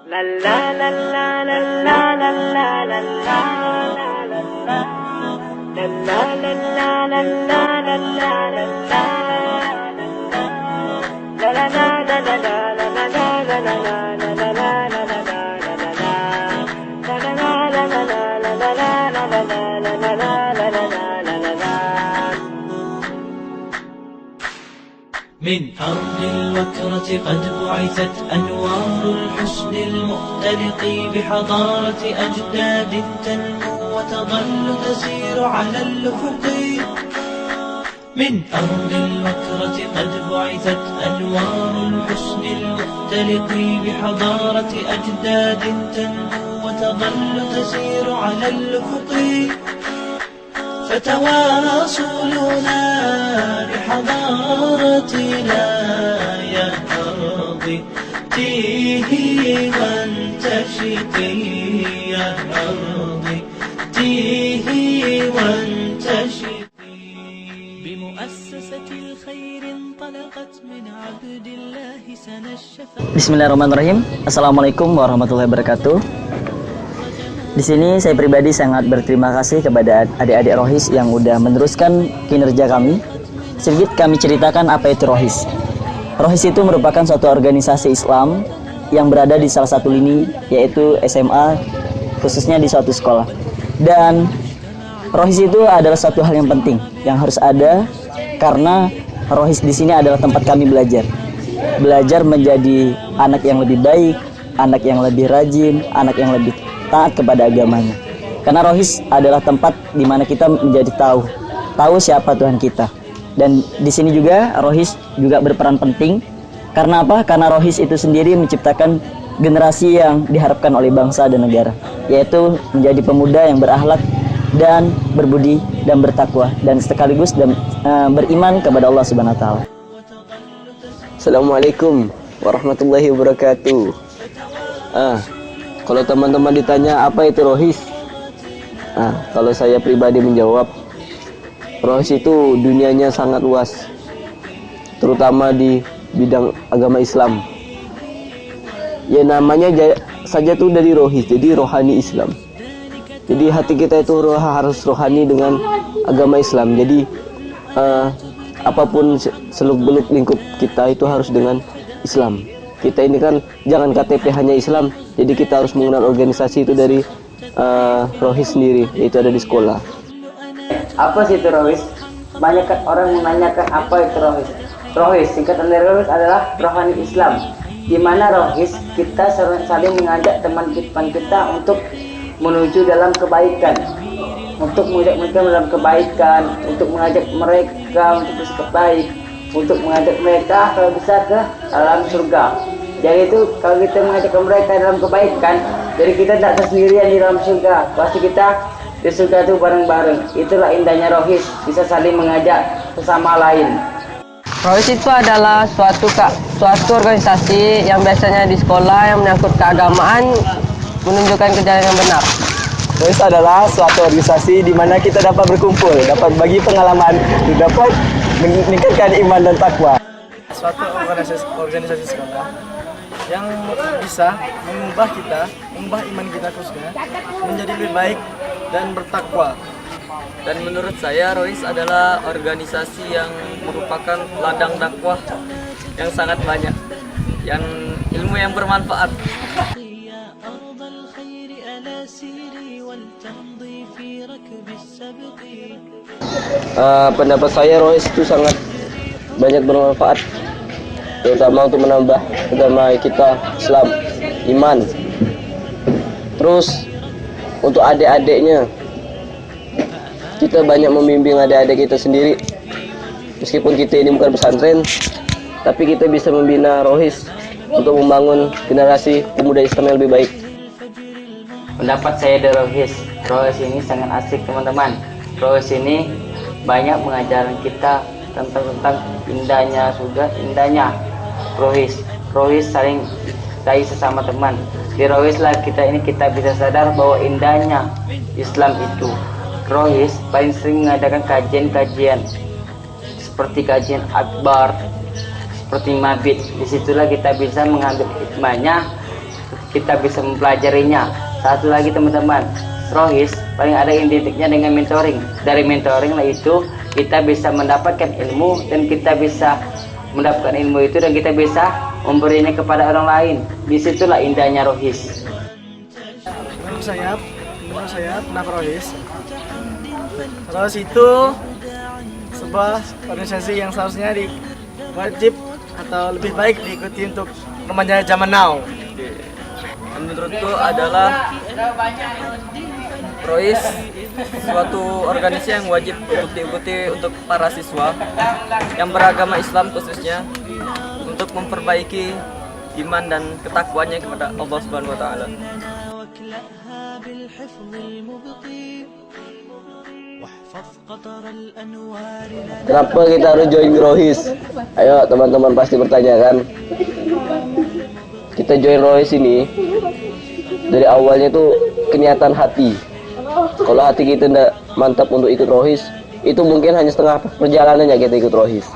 من أرض الوكرة قد بعثت أنوار الحسن المختلق بحضارة أجداد تنمو وتظل تسير على الأفق. من أرض الوكرة قد بعثت أنوار الحسن المختلق بحضارة أجداد تنمو وتظل تسير على الأفق. فتواصلنا بحضارتنا يا أرضي تيهي وانتشقي يا أرضي تيهي وانتشقي. بمؤسسة الخير انطلقت من عبد الله سنى الشفا. Bismillahirrahmanirrahim. Assalamualaikum warahmatullahi wabarakatuh. Di sini saya pribadi sangat berterima kasih kepada adik-adik Rohis yang udah meneruskan kinerja kami. Sedikit kami ceritakan apa itu Rohis. Rohis itu merupakan suatu organisasi Islam yang berada di salah satu lini, yaitu SMA, khususnya di suatu sekolah. Dan Rohis itu adalah satu hal yang penting yang harus ada, karena Rohis di sini adalah tempat kami belajar. Belajar menjadi anak yang lebih baik, anak yang lebih rajin, anak yang lebih taat kepada agamanya. Karena Rohis adalah tempat di mana kita menjadi tahu siapa Tuhan kita. Dan di sini juga Rohis juga berperan penting. Karena apa? Karena Rohis itu sendiri menciptakan generasi yang diharapkan oleh bangsa dan negara, yaitu menjadi pemuda yang berakhlak dan berbudi dan bertakwa dan sekaligus beriman kepada Allah Subhanahu wa taala. Assalamualaikum warahmatullahi wabarakatuh. Kalau teman-teman ditanya apa itu Rohis, kalau saya pribadi menjawab, Rohis itu dunianya sangat luas, terutama di bidang agama Islam. Ya namanya saja tuh dari Rohis, jadi rohani Islam. Jadi hati kita itu harus rohani dengan agama Islam. Jadi apapun seluk-beluk lingkup kita itu harus dengan Islam. Kita ini kan jangan KTP hanya Islam, jadi kita harus menggunakan organisasi itu dari Rohis sendiri, yaitu ada di sekolah. Apa sih itu Rohis? Banyak orang menanyakan apa itu Rohis. Rohis, singkatan dari Rohis adalah rohani Islam, di mana Rohis kita saling mengajak teman-teman kita untuk menuju dalam kebaikan, untuk mengajak mereka dalam kebaikan, untuk mengajak mereka untuk bersikap baik, untuk mengajak mereka kalau bisa ke alam surga. Jadi itu kalau kita mengajak mereka dalam kebaikan, jadi kita tidak sendirian di dalam surga, pasti kita di surga itu bareng-bareng. Itulah indahnya Rohis, bisa saling mengajak sesama lain. Rohis itu adalah suatu organisasi yang biasanya di sekolah yang menyangkut keagamaan, menunjukkan ke jalan yang benar. Rohis adalah suatu organisasi di mana kita dapat berkumpul, dapat bagi pengalaman, dapat meningkatkan iman dan takwa. Suatu organisasi sekolah yang bisa mengubah iman kita khususnya menjadi lebih baik dan bertakwa. Dan menurut saya Rohis adalah organisasi yang merupakan ladang dakwah yang sangat banyak, yang ilmu yang bermanfaat. Pendapat saya Rohis itu sangat banyak bermanfaat, terutama untuk menambah agama kita Islam, iman. Terus untuk adik-adiknya, kita banyak membimbing adik-adik kita sendiri. Meskipun kita ini bukan pesantren, tapi kita bisa membina Rohis untuk membangun generasi pemuda Islam yang lebih baik. Pendapat saya dari Rohis ini sangat asik teman-teman. Rohis ini banyak mengajarkan kita tentang indahnya surga, indahnya Rohis saling cintai sesama teman. Di Rohis lah kita bisa sadar bahwa indahnya Islam itu. Rohis paling sering mengadakan kajian-kajian seperti kajian akbar, seperti mabit. Disitulah kita bisa mengambil hikmahnya kita bisa mempelajarinya. Satu lagi teman-teman, Rohis paling ada identiknya dengan mentoring. Dari mentoring lah itu kita bisa mendapatkan ilmu, dan kita bisa mendapatkan ilmu itu dan kita bisa memberinya kepada orang lain. Disitulah indahnya Rohis. Menurut saya tentang Rohis itu sebuah organisasi yang seharusnya wajib atau lebih baik diikuti untuk remaja zaman now. Menurutku adalah Rohis suatu organisasi yang wajib untuk diikuti untuk para siswa yang beragama Islam khususnya, untuk memperbaiki iman dan ketakwaannya kepada Allah Subhanahu wa taala. Kenapa kita harus join Rohis? Ayo teman-teman pasti bertanya kan. Kita join Rohis ini dari awalnya tuh kenyataan hati. Kalau hati kita tidak mantap untuk ikut Rohis, itu mungkin hanya setengah perjalanannya kita ikut Rohis.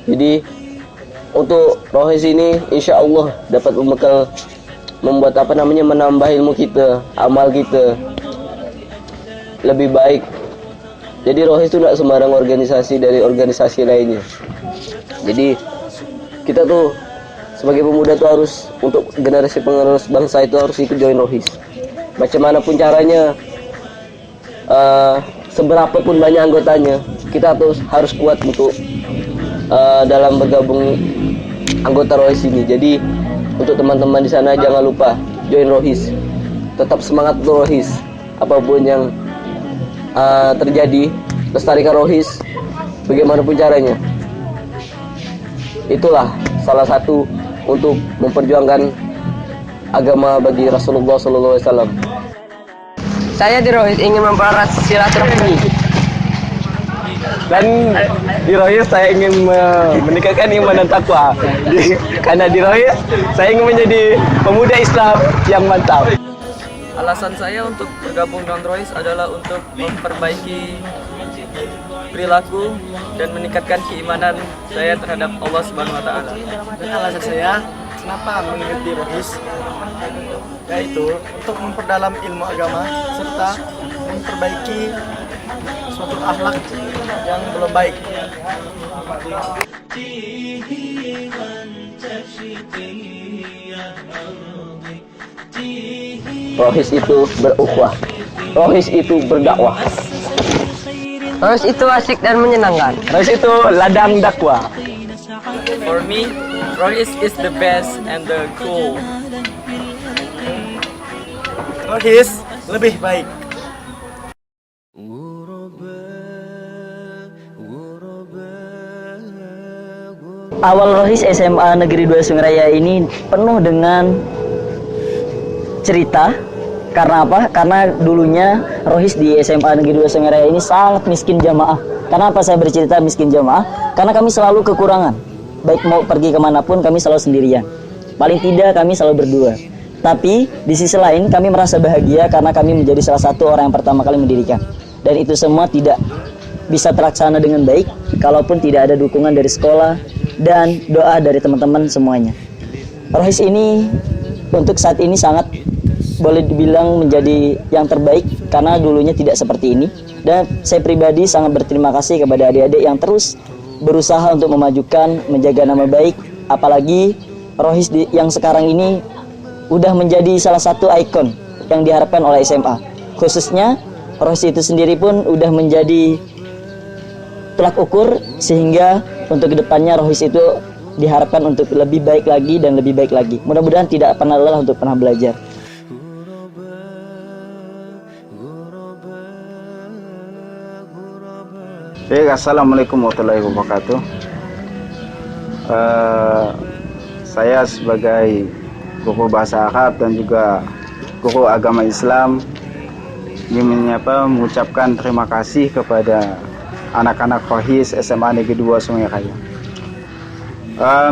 Jadi untuk Rohis ini insya Allah dapat membuat menambah ilmu kita, amal kita lebih baik. Jadi Rohis itu tidak sembarang organisasi dari organisasi lainnya. Jadi kita tuh sebagai pemuda tuh harus, untuk generasi penerus bangsa itu harus ikut join Rohis. Bagaimanapun caranya, seberapa pun banyak anggotanya, kita tuh harus kuat untuk dalam bergabung anggota Rohis ini. Jadi untuk teman-teman di sana jangan lupa join Rohis. Tetap semangat untuk Rohis. Apapun yang terjadi, lestarikan Rohis bagaimanapun caranya. Itulah salah satu untuk memperjuangkan agama bagi Rasulullah SAW. Saya di Rohis ingin mempererat silaturahmi. Dan di Rohis saya ingin meningkatkan iman dan takwa. Karena di Rohis saya ingin menjadi pemuda Islam yang mantap. Alasan saya untuk bergabung dengan Rohis adalah untuk memperbaiki perilaku dan meningkatkan keimanan saya terhadap Allah Subhanahu wa taala. Dan alasan saya kenapa mengikuti Rohis, yaitu untuk memperdalam ilmu agama serta memperbaiki suatu akhlak yang belum baik. Rohis itu berukhuwah. Rohis itu berdakwah. Rohis itu asik dan menyenangkan. Rohis itu ladang dakwah. For me, Rohis is the best and the cool. Rohis lebih baik. Awal Rohis SMA Negeri 2 Sungai Raya ini penuh dengan cerita. Karena apa? Karena dulunya Rohis di SMA Negeri 2 Sungai Raya ini sangat miskin jamaah. Kenapa saya bercerita miskin jamaah? Karena kami selalu kekurangan. Baik mau pergi kemanapun kami selalu sendirian. Paling tidak kami selalu berdua. Tapi di sisi lain kami merasa bahagia karena kami menjadi salah satu orang yang pertama kali mendirikan. Dan itu semua tidak bisa terlaksana dengan baik kalaupun tidak ada dukungan dari sekolah dan doa dari teman-teman semuanya. Rohis ini untuk saat ini sangat boleh dibilang menjadi yang terbaik karena dulunya tidak seperti ini. Dan saya pribadi sangat berterima kasih kepada adik-adik yang terus berusaha untuk memajukan, menjaga nama baik. Apalagi Rohis yang sekarang ini udah menjadi salah satu ikon yang diharapkan oleh SMA. Khususnya Rohis itu sendiri pun udah menjadi tolak ukur sehingga untuk kedepannya Rohis itu diharapkan untuk lebih baik lagi dan lebih baik lagi. Mudah-mudahan tidak pernah lelah untuk pernah belajar. Baik, assalamualaikum warahmatullahi wabarakatuh. Saya sebagai guru bahasa Arab dan juga guru agama Islam ingin mengucapkan terima kasih kepada anak-anak Rohis SMA Negeri 2 Sungai Raya.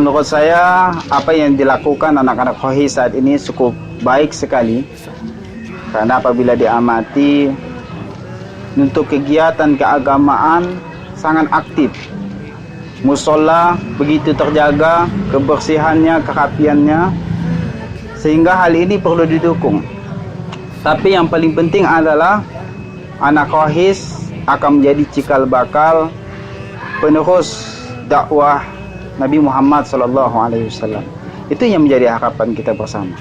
Menurut saya apa yang dilakukan anak-anak Rohis saat ini cukup baik sekali, karena apabila diamati untuk kegiatan keagamaan sangat aktif. Musola begitu terjaga, kebersihannya, kerapiannya sehingga hal ini perlu didukung. Tapi yang paling penting adalah anak rohis akan menjadi cikal bakal penerus dakwah Nabi Muhammad SAW. Itu yang menjadi harapan kita bersama.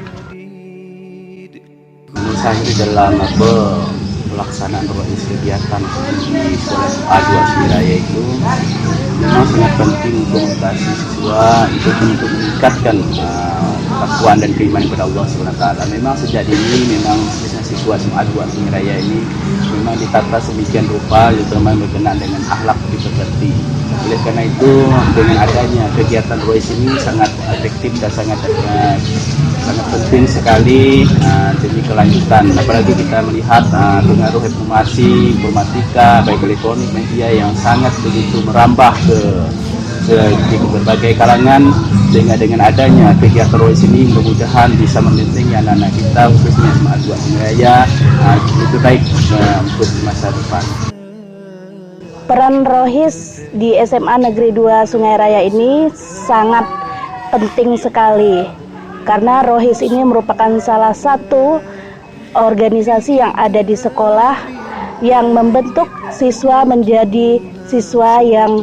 Menurut saya dalam pelaksanaan rohis kegiatan di sekolah A2 Sumiraya itu memang sangat penting untuk membatasi siswa untuk meningkatkan ketakwaan dan keimanan kepada Allah SWT. Memang sejak dini memang siswa A2 Sumiraya ini memang ditata sedemikian rupa, terutama berkenaan dengan akhlak seperti. Oleh karena itu dengan adanya kegiatan rohis ini sangat efektif dan sangat penting sekali demi kelanjutan. Apalagi kita melihat pengaruh informatika, baik elektronik, media yang sangat begitu merambah ke berbagai kalangan, sehingga dengan adanya kegiatan rohis ini mudah-mudahan bisa membentengi anak-anak kita khususnya SMA 2 Sumiraya lebih baik untuk masa depan. Peran rohis di SMA Negeri 2 Sungai Raya ini sangat penting sekali, karena rohis ini merupakan salah satu organisasi yang ada di sekolah yang membentuk siswa menjadi siswa yang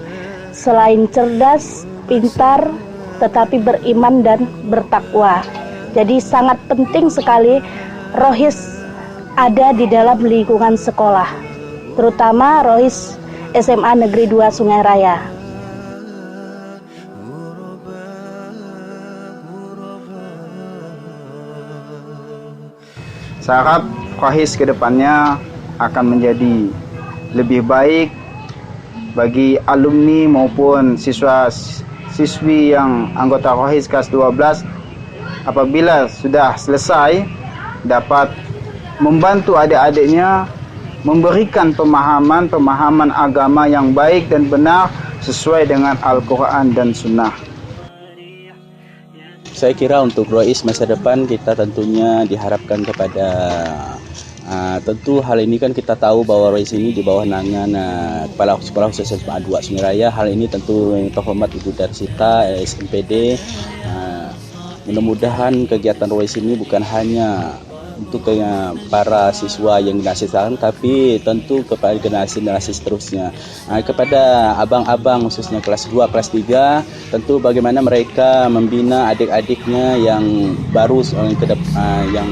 selain cerdas, pintar, tetapi beriman dan bertakwa. Jadi sangat penting sekali rohis ada di dalam lingkungan sekolah, terutama rohis SMA Negeri 2 Sungai Raya. Saya harap rohis ke depannya akan menjadi lebih baik bagi alumni maupun siswi yang anggota rohis kelas 12, apabila sudah selesai dapat membantu adik-adiknya memberikan pemahaman agama yang baik dan benar sesuai dengan Al-Quran dan Sunnah. Saya kira untuk rohis masa depan kita tentunya diharapkan kepada tentu hal ini kan kita tahu bahwa rohis ini di bawah naungan Kepala Sekolah Khusus SMA 2 Sumiraya. Hal ini tentu yang terhormat Ibu Darsita SMPD. Mudah-mudahan kegiatan rohis ini bukan hanya untuk para siswa yang dinasihkan, tapi tentu kepada generasi seterusnya, kepada abang-abang khususnya kelas 2, kelas 3, tentu bagaimana mereka membina adik-adiknya yang baru, yang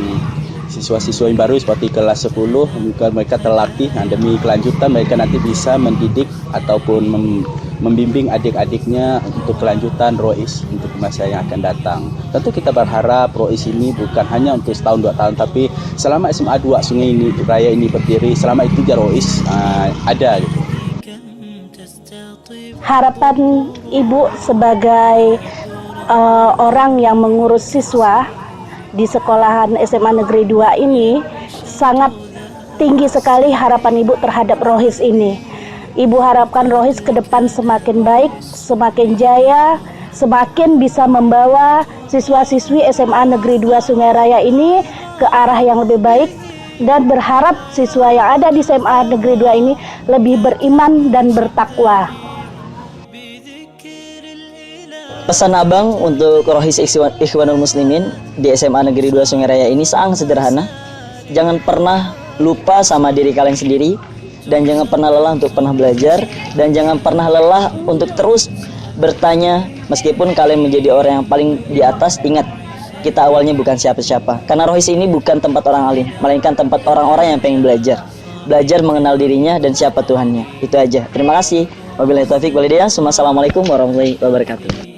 siswa-siswa yang baru seperti kelas 10, mereka terlatih demi kelanjutan mereka nanti bisa mendidik ataupun membimbing adik-adiknya untuk kelanjutan rohis untuk masa yang akan datang. Tentu kita berharap rohis ini bukan hanya untuk setahun 2 tahun, tapi selama SMA 2 Sungai Raya ini berdiri, selama itu ya rohis ada gitu. Harapan Ibu sebagai orang yang mengurus siswa di sekolahan SMA Negeri 2 ini sangat tinggi sekali harapan Ibu terhadap rohis ini. Ibu harapkan rohis ke depan semakin baik, semakin jaya, semakin bisa membawa siswa-siswi SMA Negeri 2 Sungai Raya ini ke arah yang lebih baik, dan berharap siswa yang ada di SMA Negeri 2 ini lebih beriman dan bertakwa. Pesan abang untuk rohis Ikhwanul Muslimin di SMA Negeri 2 Sungai Raya ini sangat sederhana. Jangan pernah lupa sama diri kalian sendiri, dan jangan pernah lelah untuk pernah belajar, dan jangan pernah lelah untuk terus bertanya. Meskipun kalian menjadi orang yang paling di atas, ingat, kita awalnya bukan siapa-siapa. Karena rohis ini bukan tempat orang alim, melainkan tempat orang-orang yang pengen belajar mengenal dirinya dan siapa Tuhannya. Itu aja. Terima kasih. Wabillahi taufiq wal hidayah. Wassalamualaikum warahmatullahi wabarakatuh.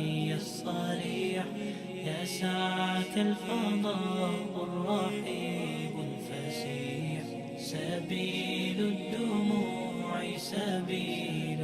سبيل الدموع سبيل